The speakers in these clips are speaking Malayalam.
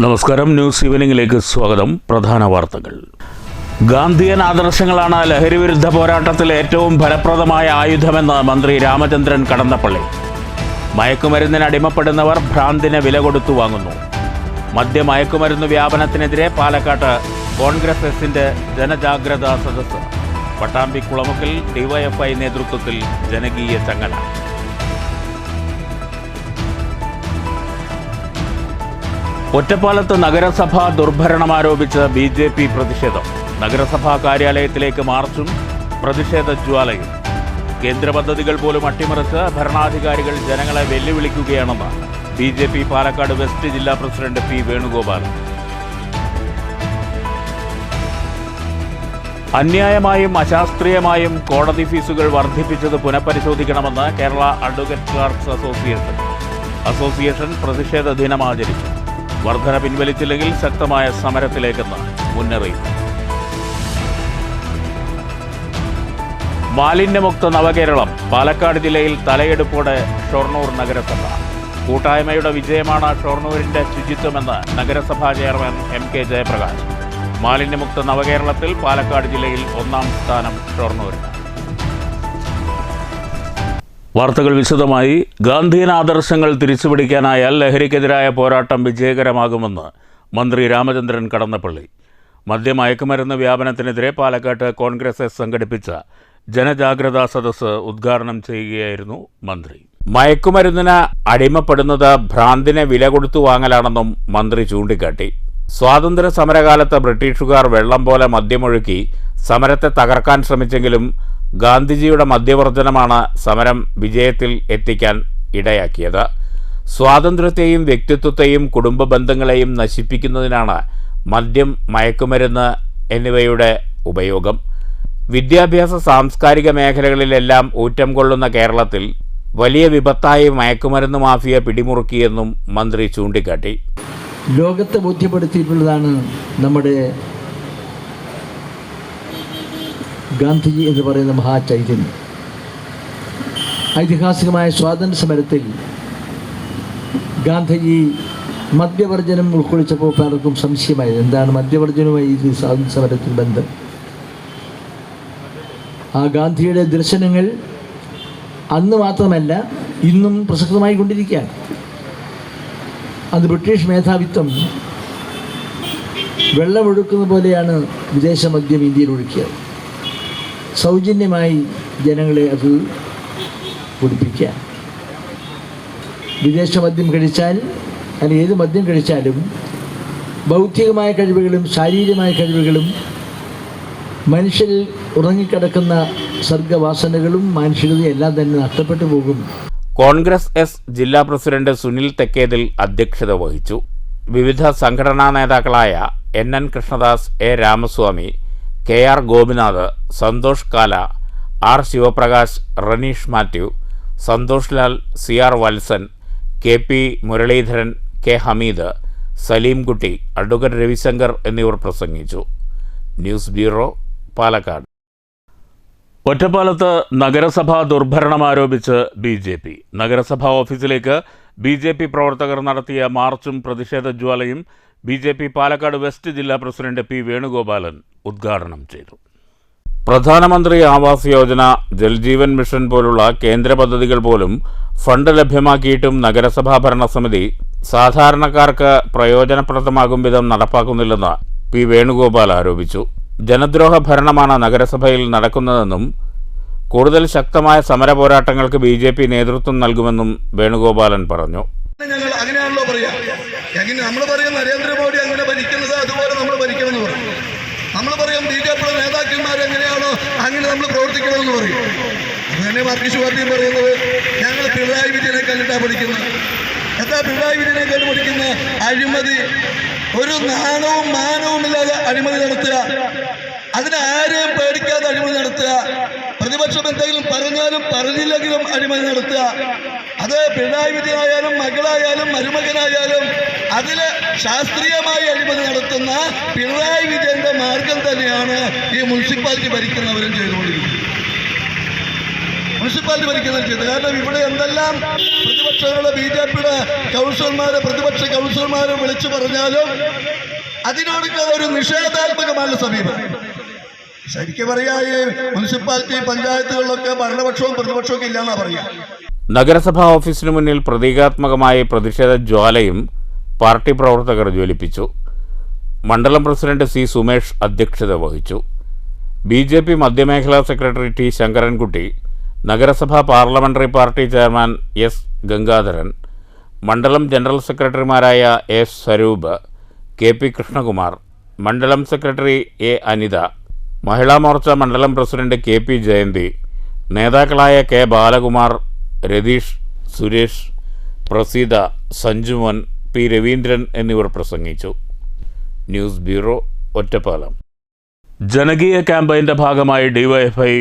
നമസ്കാരം, ന്യൂസ് ഈവനിംഗിലേക്ക് സ്വാഗതം. പ്രധാന വാർത്തകൾ. ഗാന്ധിയൻ ആദർശങ്ങളാണ് ലഹരിവിരുദ്ധ പോരാട്ടത്തിൽ ഏറ്റവും ഫലപ്രദമായ ആയുധമെന്ന് മന്ത്രി രാമചന്ദ്രൻ കടന്നപ്പള്ളി. മയക്കുമരുന്നിന് അടിമപ്പെടുന്നവർ ഭ്രാന്തിന് വില കൊടുത്തു വാങ്ങുന്നു. മദ്യമയക്കുമരുന്ന് വ്യാപനത്തിനെതിരെ പാലക്കാട്ട് കോൺഗ്രസ് എസിന്റെ ജനജാഗ്രതാ സദസ്സ്. പട്ടാമ്പി കുളമുക്കിൽ ഡിവൈഎഫ്ഐ നേതൃത്വത്തിൽ ജനകീയ ചങ്ങല. ഒറ്റപ്പാലത്ത് നഗരസഭാ ദുർഭരണമാരോപിച്ച് BJP പ്രതിഷേധം. നഗരസഭാ കാര്യാലയത്തിലേക്ക് മാർച്ചും പ്രതിഷേധ ജ്വാലയും. കേന്ദ്ര പദ്ധതികൾ പോലും അട്ടിമറിച്ച് ഭരണാധികാരികൾ ജനങ്ങളെ വെല്ലുവിളിക്കുകയാണെന്ന് BJP പാലക്കാട് വെസ്റ്റ് ജില്ലാ പ്രസിഡന്റ് P. വേണുഗോപാൽ. അന്യായമായും അശാസ്ത്രീയമായും കോടതി ഫീസുകൾ വർദ്ധിപ്പിച്ചത് പുനഃപരിശോധിക്കണമെന്ന് കേരള അഡ്വക്കേറ്റ് ക്ലർക്സ് അസോസിയേഷൻ പ്രതിഷേധ ദിനം ആചരിച്ചു. വർധന പിൻവലിച്ചില്ലെങ്കിൽ ശക്തമായ സമരത്തിലേക്കെന്ന് മുന്നറിയിപ്പ്. മാലിന്യമുക്ത നവകേരളം. പാലക്കാട് ജില്ലയിൽ തലയെടുപ്പോടെ ഷൊർണൂർ നഗരസഭ. കൂട്ടായ്മയുടെ വിജയമാണ് ഷൊർണൂരിന്റെ ശുചിത്വമെന്ന് നഗരസഭാ ചെയർമാൻ MK ജയപ്രകാശ്. മാലിന്യമുക്ത നവകേരളത്തിൽ പാലക്കാട് ജില്ലയിൽ 1ാം സ്ഥാനം ഷൊർണൂരിന്. വാർത്തകൾ വിശദമായി. ഗാന്ധിയൻ ആദർശങ്ങൾ തിരിച്ചുപിടിക്കാനായാൽ ലഹരിക്കെതിരായ പോരാട്ടം വിജയകരമാകുമെന്ന് മന്ത്രി രാമചന്ദ്രൻ കടന്നപ്പള്ളി. മദ്യമയക്കുമരുന്ന് വ്യാപനത്തിനെതിരെ പാലക്കാട്ട് കോൺഗ്രസ് എസ് സംഘടിപ്പിച്ച ജനജാഗ്രതാ സദസ്സ് ഉദ്ഘാടനം ചെയ്യുകയായിരുന്നു മന്ത്രി. മയക്കുമരുന്നിന് അടിമപ്പെടുന്നത് ഭ്രാന്തിനെ വില കൊടുത്തു വാങ്ങലാണെന്നും മന്ത്രി ചൂണ്ടിക്കാട്ടി. സ്വാതന്ത്ര്യ സമരകാലത്ത് ബ്രിട്ടീഷുകാർ വെള്ളം പോലെ മദ്യമൊഴുക്കി സമരത്തെ തകർക്കാൻ ശ്രമിച്ചെങ്കിലും ഗാന്ധിജിയുടെ മദ്യവർജനമാണ് സമരം വിജയത്തിൽ എത്തിക്കാൻ ഇടയാക്കിയത്. സ്വാതന്ത്ര്യത്തെയും വ്യക്തിത്വത്തെയും കുടുംബ ബന്ധങ്ങളെയും നശിപ്പിക്കുന്നതിനാണ് മദ്യം, മയക്കുമരുന്ന് എന്നിവയുടെ ഉപയോഗം. വിദ്യാഭ്യാസ സാംസ്കാരിക മേഖലകളിലെല്ലാം ഊറ്റം കൊള്ളുന്ന കേരളത്തിൽ വലിയ വിപത്തായി മയക്കുമരുന്ന് മാഫിയ പിടിമുറുക്കിയെന്നും മന്ത്രി ചൂണ്ടിക്കാട്ടി. ലോകത്തെ ബോധ്യപ്പെടുത്തിയിട്ടുള്ളതാണ് നമ്മുടെ ഗാന്ധിജി എന്ന് പറയുന്ന മഹാചൈതന്യം. ഐതിഹാസികമായ സ്വാതന്ത്ര്യ സമരത്തിൽ ഗാന്ധിജി മദ്യവർജനം ഉൾക്കൊള്ളിച്ചപ്പോൾ പലർക്കും സംശയമായി, എന്താണ് മദ്യവർജനവുമായി ഈ സ്വാതന്ത്ര്യ സമരത്തിൽ ബന്ധം? ആ ഗാന്ധിയുടെ ദർശനങ്ങൾ അന്ന് മാത്രമല്ല ഇന്നും പ്രസക്തമായി കൊണ്ടിരിക്കുകയാണ്. അത് ബ്രിട്ടീഷ് മേധാവിത്വം വെള്ളമൊഴുക്കുന്ന പോലെയാണ് വിദേശ മദ്യം ഇന്ത്യയിൽ ഒഴുക്കിയത്. സൗജന്യമായി ജനങ്ങളെ അത് കുടിപ്പിക്കുക. വിദേശ മദ്യം കഴിച്ചാൽ അല്ലെങ്കിൽ ഏത് മദ്യം കഴിച്ചാലും ബൗദ്ധികമായ കഴിവുകളും ശാരീരികമായ കഴിവുകളും മനുഷ്യരിൽ ഉറങ്ങിക്കിടക്കുന്ന സർഗവാസനകളും മാനുഷികതയും എല്ലാം തന്നെ നഷ്ടപ്പെട്ടു പോകും. കോൺഗ്രസ് എസ് ജില്ലാ പ്രസിഡന്റ് സുനിൽ തെക്കേതിൽ അധ്യക്ഷത വഹിച്ചു. വിവിധ സംഘടനാ നേതാക്കളായ NN Krishnadas, A. Ramaswamy, KR Gopinath, Santhosh Kala, R. Sivaprakash, Ranish Mathew, Santhosh Lal, CR Valsan, KP Muraleedharan, K. Hameed, Salimkutty, advocate Ravishankar എന്നിവർ പ്രസംഗിച്ചു. News bureau, Palakkad. ഒറ്റപ്പാലത്ത് നഗരസഭാ ദുർഭരണമാരോപിച്ച് BJP. നഗരസഭാ ഓഫീസിലേക്ക് BJP പ്രവർത്തകർ നടത്തിയ മാർച്ചും പ്രതിഷേധ ജ്വാലയും BJP പാലക്കാട് വെസ്റ്റ് ജില്ലാ പ്രസിഡന്റ് P. വേണുഗോപാലൻ ഉദ്ഘാടനം ചെയ്തു. പ്രധാനമന്ത്രി ആവാസ് യോജന, ജൽജീവൻ മിഷൻ പോലുള്ള കേന്ദ്ര പദ്ധതികൾ പോലും ഫണ്ട് ലഭ്യമാക്കിയിട്ടും നഗരസഭാ ഭരണസമിതി സാധാരണക്കാർക്ക് പ്രയോജനപ്രദമാകും വിധം നടപ്പാക്കുന്നില്ലെന്ന് P. വേണുഗോപാൽ ആരോപിച്ചു. ജനദ്രോഹ ഭരണമാണ് നഗരസഭയിൽ നടക്കുന്നതെന്നും കൂടുതൽ ശക്തമായ സമര പോരാട്ടങ്ങൾക്ക് BJP നേതൃത്വം നൽകുമെന്നും വേണുഗോപാലൻ പറഞ്ഞു. ഞങ്ങൾ അങ്ങനെയാണല്ലോ പറയാ, നമ്മൾ പറയും നരേന്ദ്രമോദി അങ്ങനെ ഭരിക്കുന്നത് അതുപോലെ നമ്മൾ ഭരിക്കണമെന്ന് പറയും. നമ്മൾ പറയും BJP നേതാക്കന്മാർ എങ്ങനെയാണോ അങ്ങനെ നമ്മൾ പ്രവർത്തിക്കണമെന്ന് പറയും. അത് തന്നെ മാർക്സിസ്റ്റ് പാർട്ടിയും പറയുന്നത് ഞങ്ങൾ പിണറായി വിജയനെ കണ്ടിട്ടാണ് പഠിക്കുന്നത്. എന്താ പിണറായി വിജയനെ കണ്ട് പഠിക്കുന്ന അഴിമതി, ഒരു നാണവും മാനവും ഇല്ലാതെ അഴിമതി നടത്തുക, അതിനാരെയും പേടിക്കാതെ അഴിമതി നടത്തുക, പ്രതിപക്ഷം എന്തെങ്കിലും പറഞ്ഞാലും പറഞ്ഞില്ലെങ്കിലും അഴിമതി നടത്തുക. അത് പിണറായി വിജയനായാലും മകളായാലും മരുമകനായാലും അതില് ശാസ്ത്രീയമായി അഴിമതി നടത്തുന്ന പിണറായി വിജയന്റെ മാർഗം തന്നെയാണ് ഈ മുനിസിപ്പാലിറ്റി ഭരിക്കുന്നവരും ചെയ്തുകൊണ്ടിരിക്കുന്നത്. മുനിസിപ്പാലിറ്റി ഭരിക്കുന്നവരും ചെയ്തത്. കാരണം ഇവിടെ എന്തെല്ലാം പ്രതിപക്ഷ പ്രശ്നങ്ങളെ BJP-യുടെ കൗൺസിലർമാരെ, പ്രതിപക്ഷ കൗൺസിലർമാരെ വിളിച്ചു പറഞ്ഞാലും അതിനോടൊക്കെ ഒരു നിഷേധാത്മകമായ സമീപനം. ശരിക്കും പറയാ, ഈ മുനിസിപ്പാലിറ്റി പഞ്ചായത്തുകളിലൊക്കെ ഭരണപക്ഷവും പ്രതിപക്ഷവും ഒക്കെ ഇല്ലാന്നാ പറയാ. നഗരസഭാ ഓഫീസിനു മുന്നിൽ പ്രതീകാത്മകമായി പ്രതിഷേധ ജ്വാലയും പാർട്ടി പ്രവർത്തകർ ജ്വലിപ്പിച്ചു. മണ്ഡലം പ്രസിഡന്റ് C. സുമേഷ് അധ്യക്ഷത വഹിച്ചു. BJP മധ്യമേഖലാ സെക്രട്ടറി T. ശങ്കരൻകുട്ടി, നഗരസഭാ parliamentary party chairman S. Gangadharan, മണ്ഡലം ജനറൽ സെക്രട്ടറിമാരായ S. സ്വരൂപ്, KP കൃഷ്ണകുമാർ, മണ്ഡലം സെക്രട്ടറി A. അനിത, മഹിളാ മോർച്ച മണ്ഡലം പ്രസിഡന്റ് KP ജയന്തി, നേതാക്കളായ K. ബാലകുമാർ, രതീഷ്, സുരേഷ്, പ്രസീത, സഞ്ജുമോൻ, P. രവീന്ദ്രൻ എന്നിവർ പ്രസംഗിച്ചു. News bureau, Ottapalam. ജനകീയ ക്യാമ്പയിൻ്റെ ഭാഗമായി DYFI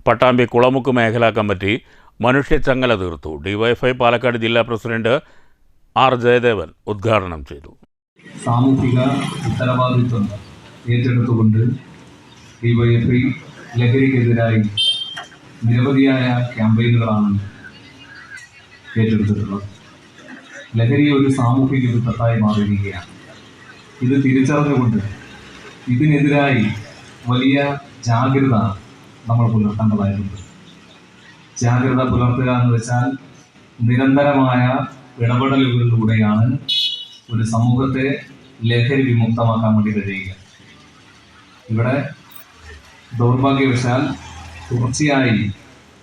പട്ടാമ്പി കുളമുക്ക് മേഖലാ കമ്മിറ്റി മനുഷ്യച്ചങ്ങല തീർത്തു. DYFI പാലക്കാട് ജില്ലാ പ്രസിഡന്റ് R. ജയദേവൻ ഉദ്ഘാടനം ചെയ്തു. സാമൂഹിക ഉത്തരവാദിത്വം ഏറ്റെടുത്തുകൊണ്ട് DYFI ലഹരിക്കെതിരായി നിരവധിയായ ക്യാമ്പയിനുകളാണ് ഏറ്റെടുത്തിട്ടുള്ളത്. ലഹരി ഒരു സാമൂഹിക വിപത്തായി മാറിയിരിക്കുകയാണ്. ഇത് തിരിച്ചറിഞ്ഞുകൊണ്ട് ഇതിനെതിരായി വലിയ ജാഗ്രത നമ്മൾ പുലർത്തേണ്ടതായിട്ടുണ്ട്. ജാഗ്രത പുലർത്തുക എന്ന് വെച്ചാൽ നിരന്തരമായ ഇടപെടലുകളിലൂടെയാണ് ഒരു സമൂഹത്തെ ലഹരി വിമുക്തമാക്കാൻ വേണ്ടി കഴിയുക. ഇവിടെ ദൗർഭാഗ്യവശാൽ തുടർച്ചയായി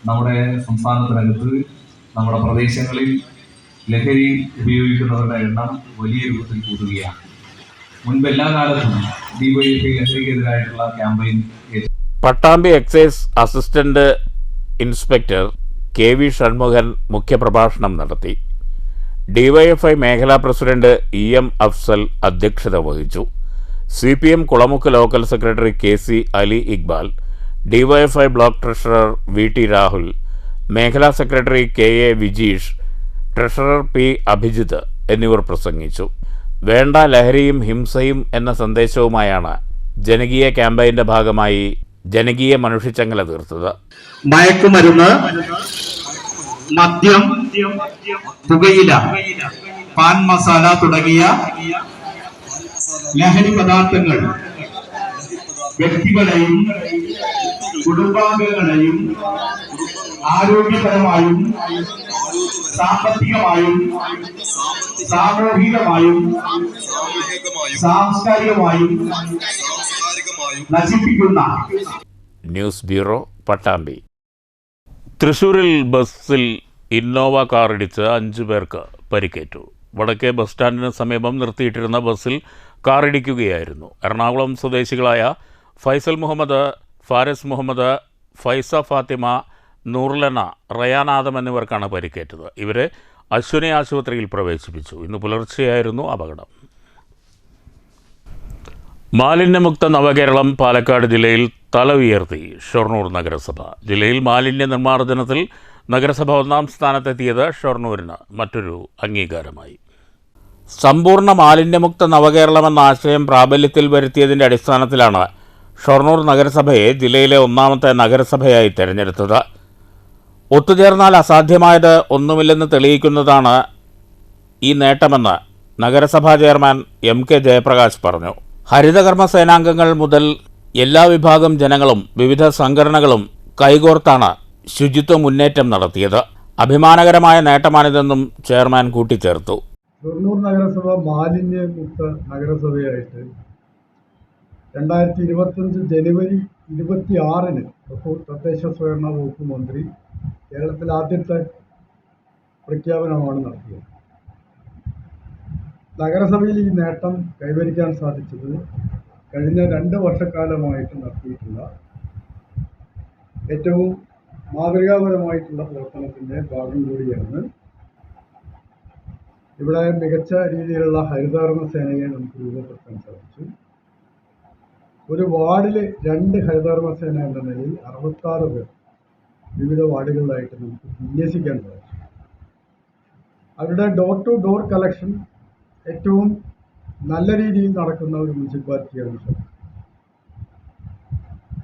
നമ്മുടെ സംസ്ഥാനത്തിനകത്ത്, നമ്മുടെ പ്രദേശങ്ങളിൽ ലഹരി ഉപയോഗിക്കുന്നവരുടെ എണ്ണം വലിയ രൂപത്തിൽ കൂടുകയാണ്. മുൻപ് എല്ലാ കാലത്തും DYFI ലഹരിക്കെതിരായിട്ടുള്ള campaign Pattambi excise assistant inspector KV Shanmukhan മുഖ്യപ്രഭാഷണം നടത്തി. DYFI മേഖലാ പ്രസിഡന്റ് EM അഫ്സൽ അധ്യക്ഷത വഹിച്ചു. CPM Kulamukku local secretary KC Ali Iqbal, DYFI block treasurer VT Rahul, മേഖലാ secretary KA Vijeesh, treasurer P Abhijith എന്നിവർ പ്രസംഗിച്ചു. വേണ്ട ലഹരിയും ഹിംസയും എന്ന സന്ദേശവുമായാണ് ജനകീയ ക്യാമ്പയിൻ്റെ ഭാഗമായി ജനകീയ മനുഷ്യച്ചങ്ങല തീർത്തത്. മയക്കുമരുന്ന്, മദ്യം, പുകയില, പാൻ മസാല തുടങ്ങിയ ലഹരി പദാർത്ഥങ്ങൾ വ്യക്തികളെയും കുടുംബാംഗങ്ങളെയും ആരോഗ്യപരമായും സാമ്പത്തികമായും സാമൂഹികമായും സാംസ്കാരികമായും നശിപ്പിക്കുന്ന. News bureau, Pattambi. തൃശൂരിൽ ബസ്സിൽ ഇന്നോവ കാറിടിച്ച് 5 പേർക്ക് പരിക്കേറ്റു. വടക്കേ ബസ് സ്റ്റാൻഡിന് സമീപം നിർത്തിയിട്ടിരുന്ന ബസ്സിൽ കാറിടിക്കുകയായിരുന്നു. എറണാകുളം സ്വദേശികളായ ഫൈസൽ മുഹമ്മദ്, ഫാരിസ് മുഹമ്മദ്, ഫൈസ ഫാത്തിമ, നൂർലന, റയാൻ ആദം എന്നിവർക്കാണ് പരിക്കേറ്റത്. ഇവരെ അശ്വിനി ആശുപത്രിയിൽ പ്രവേശിപ്പിച്ചു. ഇന്ന് പുലർച്ചെയായിരുന്നു അപകടം. മാലിന്യമുക്ത നവകേരളം പാലക്കാട് ജില്ലയിൽ തല ഉയർത്തി ഷൊർണൂർ നഗരസഭ. ജില്ലയിൽ മാലിന്യ നിർമ്മാർജ്ജനത്തിൽ നഗരസഭ 1ാം സ്ഥാനത്തെത്തിയത് ഷൊർണൂരിന് മറ്റൊരു അംഗീകാരമായി. സമ്പൂർണ്ണ മാലിന്യമുക്ത നവകേരളം എന്ന ആശയം പ്രാബല്യത്തിൽ വരുത്തിയതിൻ്റെ അടിസ്ഥാനത്തിലാണ് ഷൊർണൂർ നഗരസഭയെ ജില്ലയിലെ 1ാമത്തെ നഗരസഭയായി തിരഞ്ഞെടുത്തത്. ഒത്തുചേർന്നാൽ അസാധ്യമായത് ഒന്നുമില്ലെന്ന് തെളിയിക്കുന്നതാണ് ഈ നേട്ടമെന്ന് നഗരസഭാ ചെയർമാൻ MK ജയപ്രകാശ് പറഞ്ഞു. ഹരിതകർമ്മ സേനാംഗങ്ങൾ മുതൽ എല്ലാ വിഭാഗം ജനങ്ങളും വിവിധ സംഘടനകളും കൈകോർത്താണ് ശുചിത്വ മുന്നേറ്റം നടത്തിയത്. അഭിമാനകരമായ നേട്ടമാണിതെന്നും ചെയർമാൻ കൂട്ടിച്ചേർത്തു. ഷൊർണൂർ നഗരസഭ മാലിന്യമുക്ത നഗരസഭയായിട്ട് 2025 ജനുവരി 26-ന് തദ്ദേശ സ്വയംഭരണ വകുപ്പ് മന്ത്രി കേരളത്തിൽ ആദ്യത്തെ പ്രഖ്യാപനമാണ് നടത്തിയത്. നഗരസഭയിൽ ഈ നേട്ടം കൈവരിക്കാൻ സാധിച്ചത് കഴിഞ്ഞ 2 വർഷക്കാലമായിട്ട് നടത്തിയിട്ടുള്ള ഏറ്റവും മാതൃകാപരമായിട്ടുള്ള പ്രവർത്തനത്തിൻ്റെ ഭാഗം കൂടിയാണ്. ഇവിടെ മികച്ച രീതിയിലുള്ള ഹരിതകർമ്മ സേനയെ നമുക്ക് രൂപപ്പെടുത്താൻ സാധിച്ചു. ഒരു വാർഡിൽ 2 ഹരിതകർമ്മ സേന എന്ന നിലയിൽ 66 പേർ വിവിധ വാർഡുകളിലായിട്ട് നമുക്ക് വിന്യസിക്കാൻ സാധിച്ചു. അവരുടെ ഡോർ ടു ഡോർ കളക്ഷൻ ഏറ്റവും നല്ല രീതിയിൽ നടക്കുന്ന ഒരു മുനിസിപ്പാലിറ്റിയാണ്.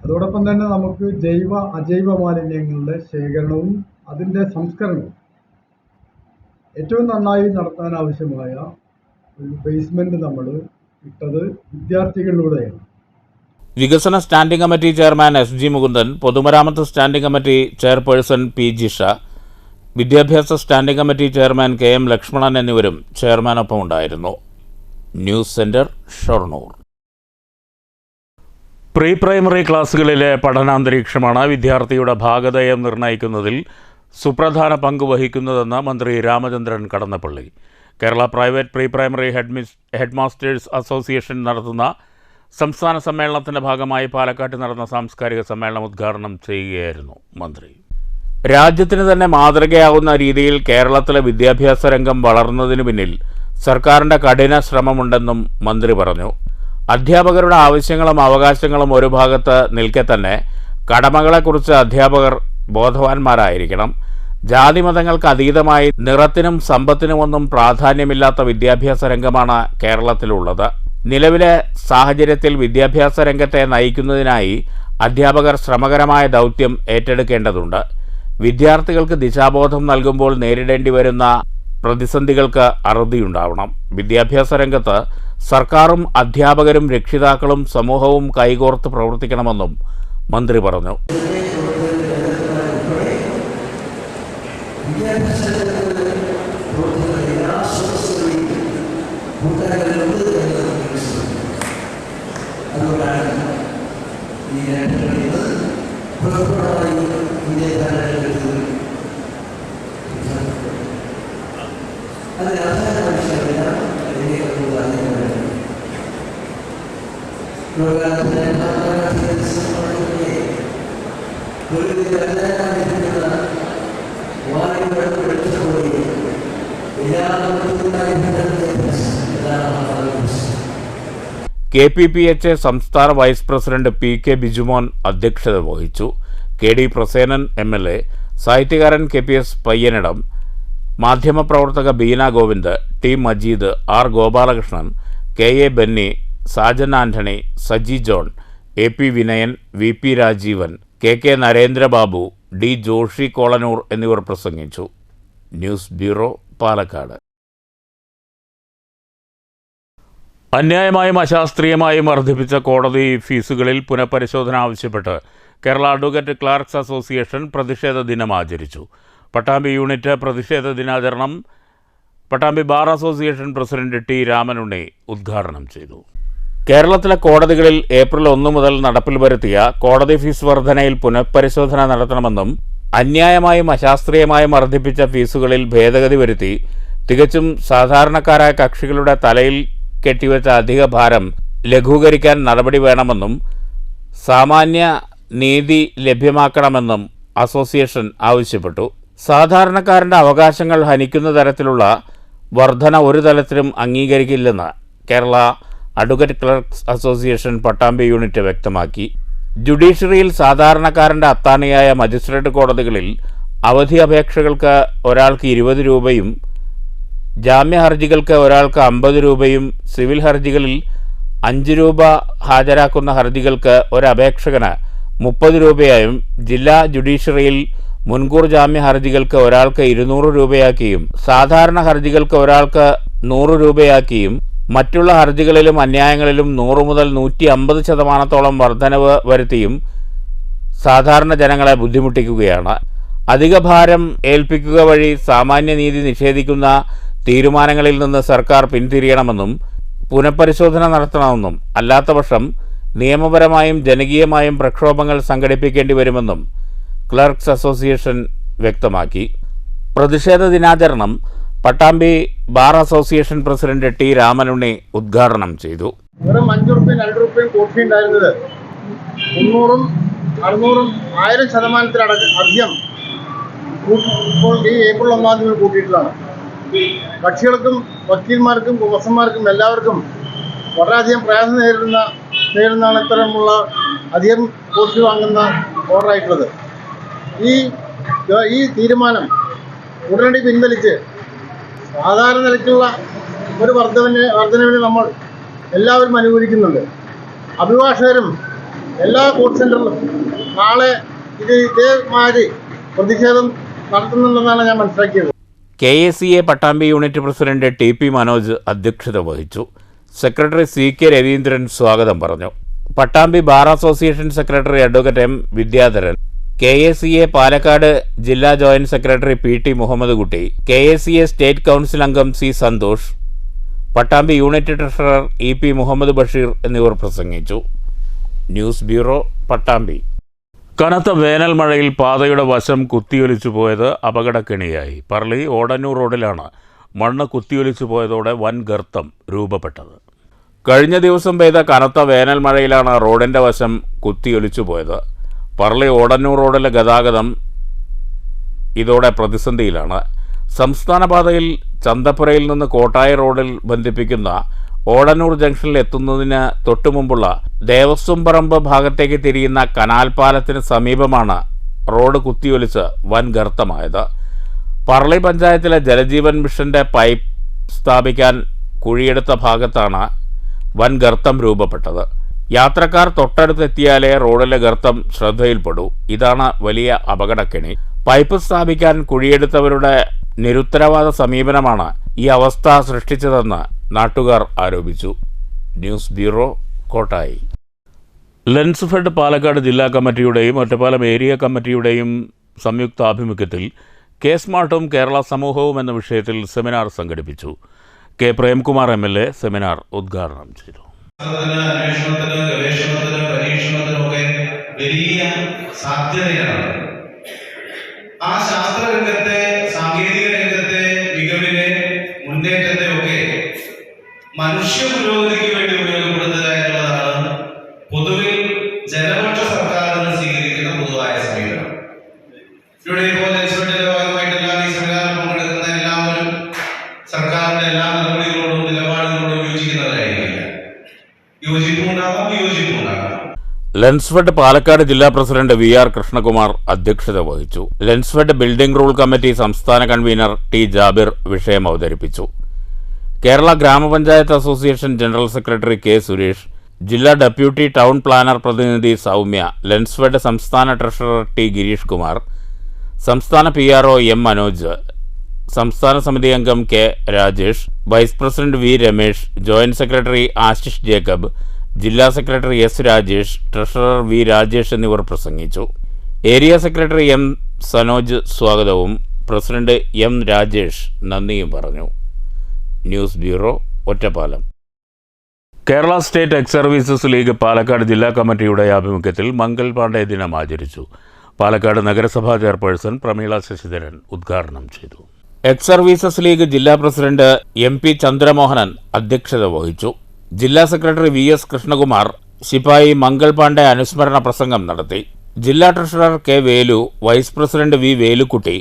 അതോടൊപ്പം തന്നെ നമുക്ക് ജൈവ അജൈവ മാലിന്യങ്ങളുടെ ശേഖരണവും അതിൻ്റെ സംസ്കരണവും ഏറ്റവും നന്നായി നടത്താൻ ആവശ്യമായ ഒരു ബേസ്മെൻറ്റ് നമ്മൾ ഇട്ടത് വിദ്യാർത്ഥികളിലൂടെയാണ്. വികസന standing committee chairman SG Mukundan, പൊതുമരാമത്ത് standing committee chairperson P Jisha, വിദ്യാഭ്യാസ standing committee chairman KM Lakshmanan എന്നിവരും ചെയർമാനൊപ്പം ഉണ്ടായിരുന്നു. News centre, Shoranur. Pre primary ക്ലാസുകളിലെ പഠനാന്തരീക്ഷമാണ് വിദ്യാർത്ഥിയുടെ ഭാഗധേയം നിർണ്ണയിക്കുന്നതിൽ സുപ്രധാന പങ്ക് വഹിക്കുന്നതെന്ന് മന്ത്രി Ramachandran Kadannappally. Kerala private pre primary headmasters association നടത്തുന്ന സംസ്ഥാന സമ്മേളനത്തിൻ്റെ ഭാഗമായി പാലക്കാട്ട് നടന്ന സാംസ്കാരിക സമ്മേളനം ഉദ്ഘാടനം ചെയ്യുകയായിരുന്നു മന്ത്രി. രാജ്യത്തിന് തന്നെ മാതൃകയാകുന്ന രീതിയിൽ കേരളത്തിലെ വിദ്യാഭ്യാസ രംഗം വളർന്നതിനു പിന്നിൽ സർക്കാരിൻ്റെ കഠിന ശ്രമമുണ്ടെന്നും മന്ത്രി പറഞ്ഞു. അധ്യാപകരുടെ ആവശ്യങ്ങളും അവകാശങ്ങളും ഒരു ഭാഗത്ത് നിൽക്കെ തന്നെ കടമകളെക്കുറിച്ച് അധ്യാപകർ ബോധവാന്മാരായിരിക്കണം. ജാതിമതങ്ങൾക്ക് അതീതമായി നിറത്തിനും സമ്പത്തിനുമൊന്നും പ്രാധാന്യമില്ലാത്ത വിദ്യാഭ്യാസ രംഗമാണ് കേരളത്തിലുള്ളത്. നിലവിലെ സാഹചര്യത്തിൽ വിദ്യാഭ്യാസ രംഗത്തെ നയിക്കുന്നതിനായി അധ്യാപകർ ശ്രമകരമായ ദൗത്യം ഏറ്റെടുക്കേണ്ടതുണ്ട്. വിദ്യാർത്ഥികൾക്ക് ദിശാബോധം നൽകുമ്പോൾ നേരിടേണ്ടി വരുന്ന പ്രതിസന്ധികൾക്ക് അറുതിയുണ്ടാവണം. വിദ്യാഭ്യാസ രംഗത്ത് സർക്കാരും അധ്യാപകരും രക്ഷിതാക്കളും സമൂഹവും കൈകോർത്ത് പ്രവർത്തിക്കണമെന്നും മന്ത്രി പറഞ്ഞു. KPPHA സംസ്ഥാന വൈസ് പ്രസിഡന്റ് PK ബിജുമോൻ അധ്യക്ഷത വഹിച്ചു. KD പ്രസേനൻ MLA, സാഹിത്യകാരൻ KPS പയ്യനിടം, മാധ്യമപ്രവർത്തക Beena Govind, T Majeed, R Gopalakrishnan, KA Benny, Sajan Antony, Saji John, AP Vinayan, VP Rajeevan, KK Narendrababu, D Joshi Kolanur എന്നിവർ പ്രസംഗിച്ചു. News bureau, Palakkad. അന്യായമായും അശാസ്ത്രീയമായും വർദ്ധിപ്പിച്ച കോടതി ഫീസുകളിൽ പുനഃപരിശോധന ആവശ്യപ്പെട്ട് കേരള അഡ്വക്കേറ്റ് ക്ലർക്സ് അസോസിയേഷൻ പ്രതിഷേധ ദിനം ആചരിച്ചു. പട്ടാമ്പി യൂണിറ്റ് പ്രതിഷേധ ദിനാചരണം Pattambi bar association president T Ramanunni ഉദ്ഘാടനം ചെയ്തു. കേരളത്തിലെ കോടതികളിൽ ഏപ്രിൽ 1 മുതൽ നടപ്പിൽ വരുത്തിയ കോടതി ഫീസ് വർധനയിൽ പുനഃപരിശോധന നടത്തണമെന്നും അന്യായമായും അശാസ്ത്രീയമായും വർദ്ധിപ്പിച്ച ഫീസുകളിൽ ഭേദഗതി വരുത്തി തികച്ചും സാധാരണക്കാരായ കക്ഷികളുടെ തലയിൽ കെട്ടിവെച്ച അധിക ഭാരം ലഘൂകരിക്കാൻ നടപടി വേണമെന്നും സാമാന്യ നീതി ലഭ്യമാക്കണമെന്നും അസോസിയേഷൻ ആവശ്യപ്പെട്ടു. സാധാരണക്കാരൻ്റെ അവകാശങ്ങൾ ഹനിക്കുന്ന തരത്തിലുള്ള വർധന ഒരു തലത്തിലും അംഗീകരിക്കില്ലെന്ന് Kerala advocate clerks association Pattambi unit വ്യക്തമാക്കി. ജുഡീഷ്യറിയിൽ സാധാരണക്കാരൻ്റെ അത്താണിയായ മജിസ്ട്രേറ്റ് കോടതികളിൽ അവധി അപേക്ഷകൾക്ക് ഒരാൾക്ക് 20 രൂപയും ജാമ്യ ഹർജികൾക്ക് ഒരാൾക്ക് 50 രൂപയും സിവിൽ ഹർജികളിൽ 5 രൂപ ഹാജരാക്കുന്ന ഹർജികൾക്ക് ഒരപേക്ഷകന് 30 രൂപയായും ജില്ലാ ജുഡീഷ്യറിയിൽ മുൻകൂർ ജാമ്യ ഹർജികൾക്ക് ഒരാൾക്ക് 200 രൂപയാക്കിയും സാധാരണ ഹർജികൾക്ക് ഒരാൾക്ക് 100 രൂപയാക്കിയും മറ്റുള്ള ഹർജികളിലും അന്യായങ്ങളിലും 100 മുതൽ 150% വർധനവ് വരുത്തിയും സാധാരണ ജനങ്ങളെ ബുദ്ധിമുട്ടിക്കുകയാണ്. അധിക ഭാരം ഏൽപ്പിക്കുക വഴി സാമാന്യനീതി നിഷേധിക്കുന്ന തീരുമാനങ്ങളിൽ നിന്ന് സർക്കാർ പിന്തിരിയണമെന്നും പുനഃപരിശോധന നടത്തണമെന്നും അല്ലാത്തപക്ഷം നിയമപരമായും ജനകീയമായും പ്രക്ഷോഭങ്ങൾ സംഘടിപ്പിക്കേണ്ടി വരുമെന്നും ക്ലർക്സ് അസോസിയേഷൻ വ്യക്തമാക്കി. പ്രതിഷേധ ദിനാചരണം Pattambi bar association president T Ramanunni ഉദ്ഘാടനം ചെയ്തു. വെറും 5 രൂപയും 2 രൂപയും കോഴ്സ് ഫീ ഉണ്ടായിരുന്നത് 300-ഉം 600-ഉം 1000% ഇപ്പോൾ ഈ ഏപ്രിൽ 1-ാം തീയതി കൂട്ടിയിട്ടുള്ളതാണ്. കക്ഷികൾക്കും വക്കീൽമാർക്കും പ്രൊഫസർമാർക്കും എല്ലാവർക്കും വളരെയധികം പ്രയാസം നേരിടുന്നതാണ് ഇത്തരമുള്ള അധികം കോഴ്സ് വാങ്ങുന്ന ഓർഡറായിട്ടുള്ളത്. ഈ തീരുമാനം ഉടനടി പിൻവലിച്ച് സാധാരണ നിലയ്ക്കുള്ള ഒരു വർധനവിന് നമ്മൾ എല്ലാവരും അനുകൂലിക്കുന്നുണ്ട്. അഭിഭാഷകരും എല്ലാ കോർട്ട് സെൻ്ററിലും നാളെ ഇതേമാതിരി പ്രതിഷേധം നടത്തുന്നുണ്ടെന്നാണ് ഞാൻ മനസ്സിലാക്കിയത്. KACA Pattambi unit president TP Manoj അധ്യക്ഷത വഹിച്ചു. സെക്രട്ടറി CK രവീന്ദ്രൻ സ്വാഗതം പറഞ്ഞു. Pattambi bar association secretary advocate M Vidyadharan, KACA Palakkad ജില്ലാ joint secretary PT Muhammad Kutty, KACA state council അംഗം C Santhosh, Pattambi unit treasurer EP Muhammad Basheer എന്നിവർ പ്രസംഗിച്ചു. News bureau, Pattambi. കനത്ത വേനൽ മഴയിൽ പാതയുടെ വശം കുത്തിയൊലിച്ചു പോയത് അപകടക്കെണിയായി. പറളി ഓടന്നൂർ റോഡിലാണ് മണ്ണ് കുത്തിയൊലിച്ചു പോയതോടെ വൻ ഗർത്തം രൂപപ്പെട്ടത്. കഴിഞ്ഞ ദിവസം പെയ്ത കനത്ത വേനൽ മഴയിലാണ് റോഡിൻ്റെ വശം കുത്തിയൊലിച്ചു പോയത്. പറളി ഓടന്നൂർ റോഡിലെ ഗതാഗതം ഇതോടെ പ്രതിസന്ധിയിലാണ്. സംസ്ഥാന പാതയിൽ ചന്തപ്പുരയിൽ നിന്ന് കോട്ടായി റോഡിൽ ബന്ധിപ്പിക്കുന്ന ഓടന്നൂർ ജംഗ്ഷനിൽ എത്തുന്നതിന് തൊട്ടുമുമ്പുള്ള ദേവസ്വം പറമ്പ് ഭാഗത്തേക്ക് തിരിയുന്ന കനാൽ പാലത്തിന് സമീപമാണ് റോഡ് കുത്തിയൊലിച്ച് വൻ ഗർത്തമായത്. പറളി പഞ്ചായത്തിലെ ജലജീവൻ മിഷന്റെ പൈപ്പ് സ്ഥാപിക്കാൻ കുഴിയെടുത്ത ഭാഗത്താണ് വൻ ഗർത്തം രൂപപ്പെട്ടത്. യാത്രക്കാർ തൊട്ടടുത്തെത്തിയാലേ റോഡിലെ ഗർത്തം ശ്രദ്ധയിൽപ്പെടൂ. ഇതാണ് വലിയ അപകടക്കെണി. പൈപ്പ് സ്ഥാപിക്കാൻ കുഴിയെടുത്തവരുടെ നിരുത്തരവാദ സമീപനമാണ് ഈ അവസ്ഥ സൃഷ്ടിച്ചതെന്ന് നാട്ടുകാർ ആരോപിച്ചു. News bureau, Kottayi. ലെൻസ്ഫെഡ് പാലക്കാട് ജില്ലാ കമ്മിറ്റിയുടെയും ഒറ്റപ്പാലം ഏരിയ കമ്മിറ്റിയുടെയും സംയുക്താഭിമുഖ്യത്തിൽ സ്മാർട്ടും കേരള സമൂഹവും എന്ന വിഷയത്തിൽ സെമിനാർ സംഘടിപ്പിച്ചു. K പ്രേംകുമാർ MLA സെമിനാർ ഉദ്ഘാടനം ചെയ്തു. അന്വേഷണത്തിന്, ഗവേഷണത്തിന്, പരീക്ഷണത്തിനൊക്കെ വലിയ സാധ്യതയാണ്. ആ ശാസ്ത്രരംഗത്തെ, സാങ്കേതിക രംഗത്തെ മികവിനെ, മുന്നേറ്റത്തെ ഒക്കെ മനുഷ്യ പുരോഗതിക്ക് വേണ്ടി ഉപയോഗപ്പെടുത്തുക എന്നുള്ളതാണ് പൊതുവിൽ ജനപക്ഷ സർക്കാരിന് സ്വീകരിക്കുന്ന പൊതുവായ സമീപനം. ഇവിടെ ഇപ്പോൾ ലെൻസ്ഫെഡിന്റെ ഭാഗമായിട്ടെല്ലാം ഈ സെമിനാറിൽ പങ്കെടുക്കുന്ന എല്ലാവരും സർക്കാരിന്റെ എല്ലാ നടപടികളോടും നിലപാടുകളോടും യോജിക്കുന്നവരായിരിക്കില്ല. യോജിപ്പുണ്ടാകാം, വിയോജിപ്പുണ്ടാകാം. ലെൻസ്ഫെഡ് പാലക്കാട് ജില്ലാ പ്രസിഡന്റ് VR കൃഷ്ണകുമാർ അധ്യക്ഷത വഹിച്ചു. ലെൻസ്ഫെഡ് ബിൽഡിംഗ് റൂൾ കമ്മിറ്റി സംസ്ഥാന കൺവീനർ T ജാബിർ വിഷയം അവതരിപ്പിച്ചു. കേരള ഗ്രാമപഞ്ചായത്ത് association general secretary K Suresh, ജില്ലാ ഡെപ്യൂട്ടി ടൗൺ പ്ലാനർ പ്രതിനിധി സൗമ്യ, ലെൻസ്ഫെഡ് സംസ്ഥാന ട്രഷറർ T ഗിരീഷ് കുമാർ, സംസ്ഥാന PRO M മനോജ്, സംസ്ഥാന സമിതി അംഗം K Rajesh, vice president V Ramesh, joint secretary Ashish Jacob, ജില്ലാ secretary S Rajesh, treasurer V Rajesh എന്നിവർ പ്രസംഗിച്ചു. ഏരിയ സെക്രട്ടറി M സനോജ് സ്വാഗതവും പ്രസിഡന്റ് M രാജേഷ് നന്ദിയും പറഞ്ഞു. News bureau, Ottapalam. Kerala state X services league Palakkad ജില്ലാ കമ്മിറ്റിയുടെ ആഭിമുഖ്യത്തിൽ മംഗൾ പാണ്ഡെ ദിനം ആചരിച്ചു. പാലക്കാട് നഗരസഭാ ചെയർപേഴ്സൺ പ്രമീള ശശിധരൻ ഉദ്ഘാടനം ചെയ്തു. എക്സ് സർവീസസ് ലീഗ് ജില്ലാ പ്രസിഡന്റ് MP ചന്ദ്രമോഹനൻ അധ്യക്ഷത വഹിച്ചു. ജില്ലാ സെക്രട്ടറി VS കൃഷ്ണകുമാർ ശിപായി മംഗൾ പാണ്ഡെ അനുസ്മരണ പ്രസംഗം നടത്തി. ജില്ലാ treasurer K Velu, vice president V Velukutty,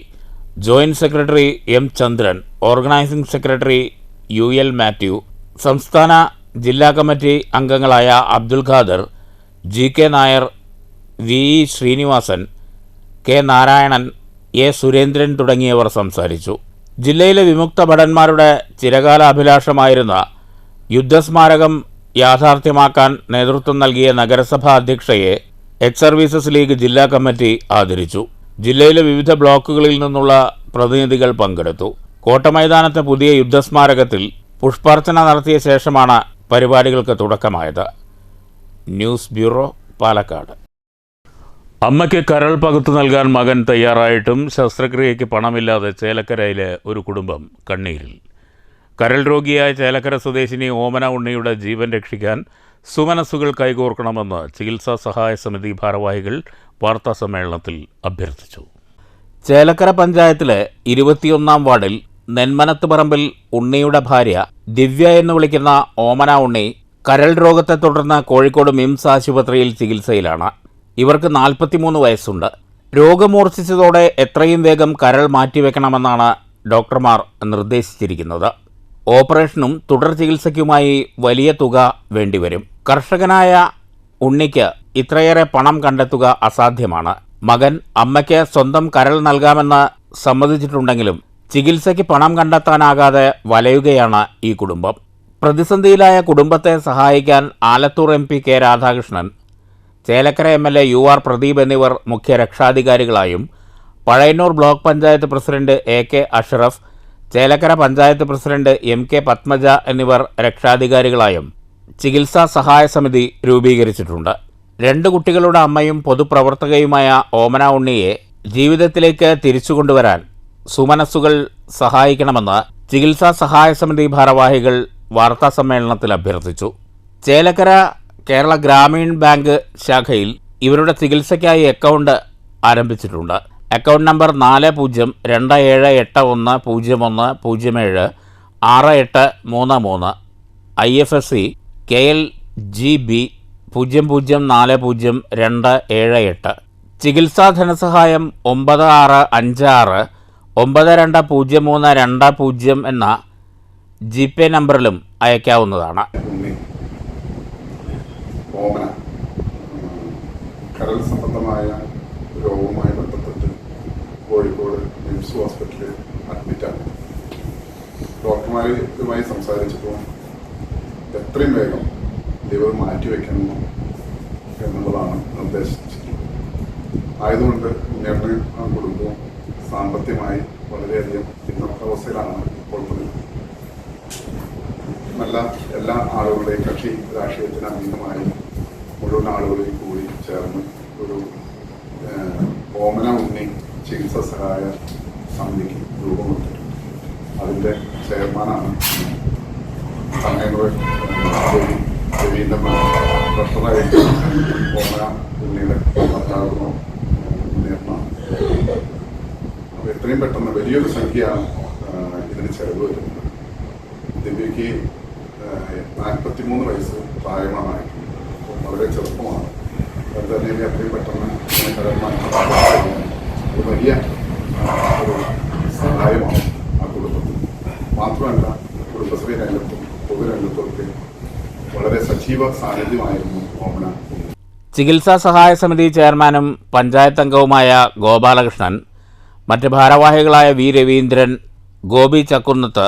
joint secretary M Chandran, organising secretary UL Mathew, സംസ്ഥാന ജില്ലാ കമ്മിറ്റി അംഗങ്ങളായ Abdul Khader, GK Nair, VE Sreenivasan, K Narayanan, A Surendran തുടങ്ങിയവർ സംസാരിച്ചു. ജില്ലയിലെ വിമുക്ത ഭടന്മാരുടെ ചിരകാല അഭിലാഷമായിരുന്ന യുദ്ധസ്മാരകം യാഥാർത്ഥ്യമാക്കാൻ നേതൃത്വം നൽകിയ നഗരസഭാ അധ്യക്ഷയെ എക്സ് സർവീസസ് ലീഗ് ജില്ലാ കമ്മിറ്റി ആദരിച്ചു. ജില്ലയിലെ വിവിധ ബ്ലോക്കുകളിൽ നിന്നുള്ള പ്രതിനിധികൾ പങ്കെടുത്തു. കോട്ടമൈതാനത്തെ പുതിയ യുദ്ധസ്മാരകത്തിൽ പുഷ്പാർച്ചന നടത്തിയ ശേഷമാണ് പരിപാടികൾക്ക് തുടക്കമായത്. News bureau, Palakkad. അമ്മയ്ക്ക് കരൾ പകുത്തു നൽകാൻ മകൻ തയ്യാറായിട്ടും ശസ്ത്രക്രിയയ്ക്ക് പണമില്ലാതെ ചേലക്കരയിലെ ഒരു കുടുംബം കണ്ണീരിൽ. കരൾ രോഗിയായ ചേലക്കര സ്വദേശിനി ഓമന ഉണ്ണിയുടെ ജീവൻ രക്ഷിക്കാൻ സുമനസ്സുകൾ കൈകോർക്കണമെന്ന് ചികിത്സാ സഹായ സമിതി ഭാരവാഹികൾ വാർത്താസമ്മേളനത്തിൽ അഭ്യർത്ഥിച്ചു. ചേലക്കര പഞ്ചായത്തിലെ 21-ാം വാർഡിൽ നെന്മനത്ത് പറമ്പിൽ ഉണ്ണിയുടെ ഭാര്യ ദിവ്യ എന്ന് വിളിക്കുന്ന ഓമന ഉണ്ണി കരൾ രോഗത്തെ തുടർന്ന് കോഴിക്കോട് മിംസ് ആശുപത്രിയിൽ ചികിത്സയിലാണ്. ഇവർക്ക് 43 വയസ്സുണ്ട്. രോഗമൂർച്ഛിച്ചതോടെ എത്രയും വേഗം കരൾ മാറ്റിവെക്കണമെന്നാണ് ഡോക്ടർമാർ നിർദ്ദേശിച്ചിരിക്കുന്നത്. ഓപ്പറേഷനും തുടർ ചികിത്സയ്ക്കുമായി വലിയ തുക വേണ്ടിവരും. കർഷകനായ ഉണ്ണിക്ക് ഇത്രയേറെ പണം കണ്ടെത്തുക അസാധ്യമാണ്. മകൻ അമ്മയ്ക്ക് സ്വന്തം കരൾ നൽകാമെന്ന് സമ്മതിച്ചിട്ടുണ്ടെങ്കിലും ചികിത്സയ്ക്ക് പണം കണ്ടെത്താനാകാതെ വലയുകയാണ് ഈ കുടുംബം. പ്രതിസന്ധിയിലായ കുടുംബത്തെ സഹായിക്കാൻ Alathur MP K Radhakrishnan, Chelakkara MLA UR Pradeep എന്നിവർ മുഖ്യ രക്ഷാധികാരികളായും Pazhayannur block panchayat president AK Ashraf, Chelakkara panchayat president MK Padmaja എന്നിവർ രക്ഷാധികാരികളായും ചികിത്സാ സഹായ സമിതി രൂപീകരിച്ചിട്ടുണ്ട്. 2 കുട്ടികളുടെ അമ്മയും പൊതുപ്രവർത്തകയുമായ ഓമന ഉണ്ണിയെ ജീവിതത്തിലേക്ക് തിരിച്ചുകൊണ്ടുവരാൻ സുമനസ്സുകൾ സഹായിക്കണമെന്ന് ചികിത്സാ സഹായ സമിതി ഭാരവാഹികൾ വാർത്താസമ്മേളനത്തിൽ അഭ്യർത്ഥിച്ചു. ചേലക്കര കേരള ഗ്രാമീൺ ബാങ്ക് ശാഖയിൽ ഇവരുടെ ചികിത്സയ്ക്കായി അക്കൗണ്ട് ആരംഭിച്ചിട്ടുണ്ട്. Account number 40278101076833 IFSC KLGB 00400278. ചികിത്സാ ധനസഹായം 9656 920320 എന്ന GPay നമ്പറിലും അയക്കാവുന്നതാണ്. ഓമന കരൾ സംബന്ധമായ രോഗവുമായി ബന്ധപ്പെട്ട് കോഴിക്കോട് മിംസ് ഹോസ്പിറ്റലിൽ അഡ്മിറ്റാണ്. ഡോക്ടർമാർ ഇതുമായി സംസാരിച്ചപ്പോൾ എത്രയും വേഗം ലിവർ മാറ്റിവെക്കണം എന്നുള്ളതാണ് നിർദ്ദേശിച്ചിട്ടുള്ളത്. ആയതുകൊണ്ട് ഉണ്ണേട്ടന് കുടുംബവും സാമ്പത്തികമായി വളരെയധികം പിന്നോക്കാവസ്ഥയിലാണ് ഇപ്പോൾ നിൽക്കുന്നത്. നല്ല എല്ലാ ആളുകളുടെയും കക്ഷി രാഷ്ട്രീയത്തിന് അതീതമായി മുഴുവൻ ആളുകളെയും കൂടി ചേർന്ന് ഒരു ഓമന ഉണ്ണി ചികിത്സാ സഹായ സമിതിക്ക് രൂപം കൊടുത്തിട്ടുണ്ട്. അതിൻ്റെ ചെയർമാനാണ് രവീന്ദ്രൻ ട്രഷറായിട്ട് ഓമന ഉണ്ണിയുടെ ഭർത്താവ് മുന്നേറ്റമാണ്. അപ്പോൾ എത്രയും പെട്ടെന്ന് വലിയൊരു സംഖ്യയാണ് ഇതിന് ചെലവ് വരുന്നത്. ദിവ്യയ്ക്ക് 43 വയസ്സ് പ്രായമാണ്. വളരെ ചെറുപ്പമാണ്. അത് തന്നെ എത്രയും പെട്ടെന്ന് ഒരു വലിയ ഒരു സഹായമാണ് ആ കുടുംബത്തിന്. മാത്രമല്ല കുടുംബശ്രീ രംഗത്തും പൊതുരംഗത്തുമൊക്കെ വളരെ സജീവ സാന്നിധ്യമായിരുന്നു ഓമന. ചികിത്സാ സഹായ സമിതി ചെയർമാനും പഞ്ചായത്ത് അംഗവുമായ ഗോപാലകൃഷ്ണൻ, മറ്റ് ഭാരവാഹികളായ വി രവീന്ദ്രൻ, ഗോപി ചക്കുന്നത്ത്,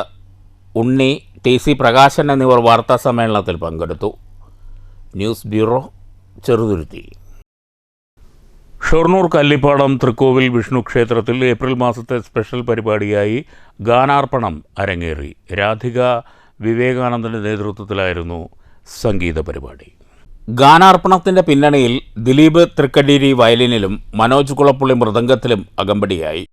ഉണ്ണി, TC പ്രകാശൻ എന്നിവർ വാർത്താസമ്മേളനത്തിൽ പങ്കെടുത്തു. News bureau, Cheruthuruthy. ഷൊർണൂർ കല്ലിപ്പാടം തൃക്കോവിൽ വിഷ്ണു ക്ഷേത്രത്തിൽ ഏപ്രിൽ മാസത്തെ സ്പെഷ്യൽ പരിപാടിയായി ഗാനാർപ്പണം അരങ്ങേറി. രാധിക വിവേകാനന്ദൻ്റെ നേതൃത്വത്തിലായിരുന്നു സംഗീത പരിപാടി. ഗാനാർപ്പണത്തിൻ്റെ പിന്നണിയിൽ ദിലീപ് തൃക്കടീരി വയലിനിലും മനോജ് കുളപ്പുള്ളി മൃദംഗത്തിലും അകമ്പടിയായി.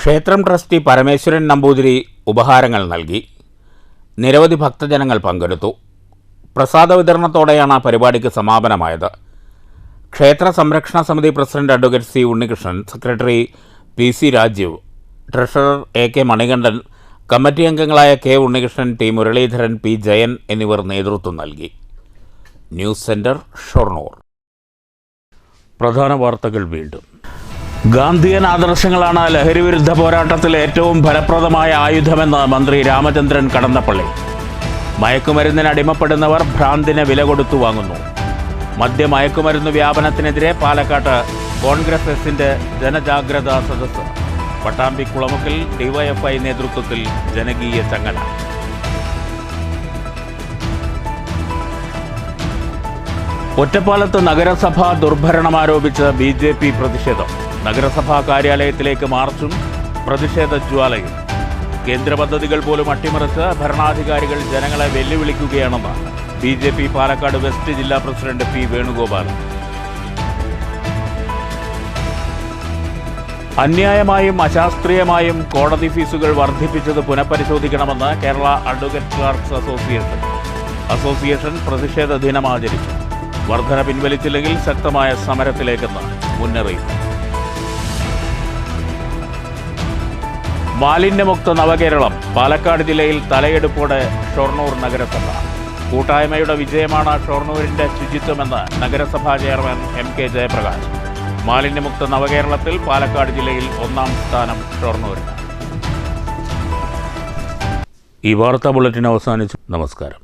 ക്ഷേത്രം ട്രസ്റ്റി പരമേശ്വരൻ നമ്പൂതിരി ഉപഹാരങ്ങൾ നൽകി. നിരവധി ഭക്തജനങ്ങൾ പങ്കെടുത്തു. പ്രസാദ വിതരണത്തോടെയാണ് പരിപാടിക്ക് സമാപനമായത്. ക്ഷേത്ര സംരക്ഷണ സമിതി president advocate C Unnikrishnan, secretary PC Rajeev, treasurer AK Manikandan, committee അംഗങ്ങളായ K Unnikrishnan, T Muraleedharan, P Jayan എന്നിവർ നേതൃത്വം നൽകി. News centre, Shoranur. പ്രധാന വാർത്തകൾ വീണ്ടും. ഗാന്ധിയൻ ആദർശങ്ങളാണ് ലഹരിവിരുദ്ധ പോരാട്ടത്തിൽ ഏറ്റവും ഫലപ്രദമായ ആയുധമെന്ന് മന്ത്രി രാമചന്ദ്രൻ കടന്നപ്പള്ളി. മയക്കുമരുന്നിന് അടിമപ്പെടുന്നവർ ഭ്രാന്തിന് വില കൊടുത്തു വാങ്ങുന്നു. മദ്യമയക്കുമരുന്ന് വ്യാപനത്തിനെതിരെ പാലക്കാട്ട് കോൺഗ്രസ് എസിന്റെ ജനജാഗ്രതാ സദസ്സ്. പട്ടാമ്പി കുളമുക്കിൽ DYFI നേതൃത്വത്തിൽ ജനകീയ ചങ്ങല. ഒറ്റപ്പാലത്ത് നഗരസഭ ദുർഭരണമാരോപിച്ച് BJP പ്രതിഷേധം. നഗരസഭാ കാര്യാലയത്തിലേക്ക് മാർച്ചും പ്രതിഷേധ ജ്വാലയും. കേന്ദ്ര പദ്ധതികൾ പോലും അട്ടിമറിച്ച് ഭരണാധികാരികൾ ജനങ്ങളെ വെല്ലുവിളിക്കുകയാണെന്ന് BJP പാലക്കാട് വെസ്റ്റ് ജില്ലാ പ്രസിഡന്റ് P വേണുഗോപാൽ. അന്യായമായും അശാസ്ത്രീയമായും കോടതി ഫീസുകൾ വർദ്ധിപ്പിച്ചത് പുനഃപരിശോധിക്കണമെന്ന് കേരള അഡ്വക്കേറ്റ് ക്ലർക്സ് അസോസിയേഷൻ പ്രതിഷേധ ദിനം ആചരിച്ചു. വർധന പിൻവലിച്ചില്ലെങ്കിൽ ശക്തമായ സമരത്തിലേക്കെന്ന് മുന്നറിയിപ്പ്. മാലിന്യമുക്ത നവകേരളം. പാലക്കാട് ജില്ലയിൽ തലയെടുപ്പോടെ ഷൊർണൂർ നഗരസഭ. കൂട്ടായ്മയുടെ വിജയമാണ് ഷൊർണൂരിന്റെ ശുചിത്വമെന്ന് നഗരസഭാ ചെയർമാൻ MK ജയപ്രകാശ്. മാലിന്യമുക്ത നവകേരളത്തിൽ പാലക്കാട് ജില്ലയിൽ 1ാം സ്ഥാനം ഷൊർണൂരിന്. ഈ വാർത്താ ബുള്ളറ്റിൻ അവസാനിച്ചു. നമസ്കാരം.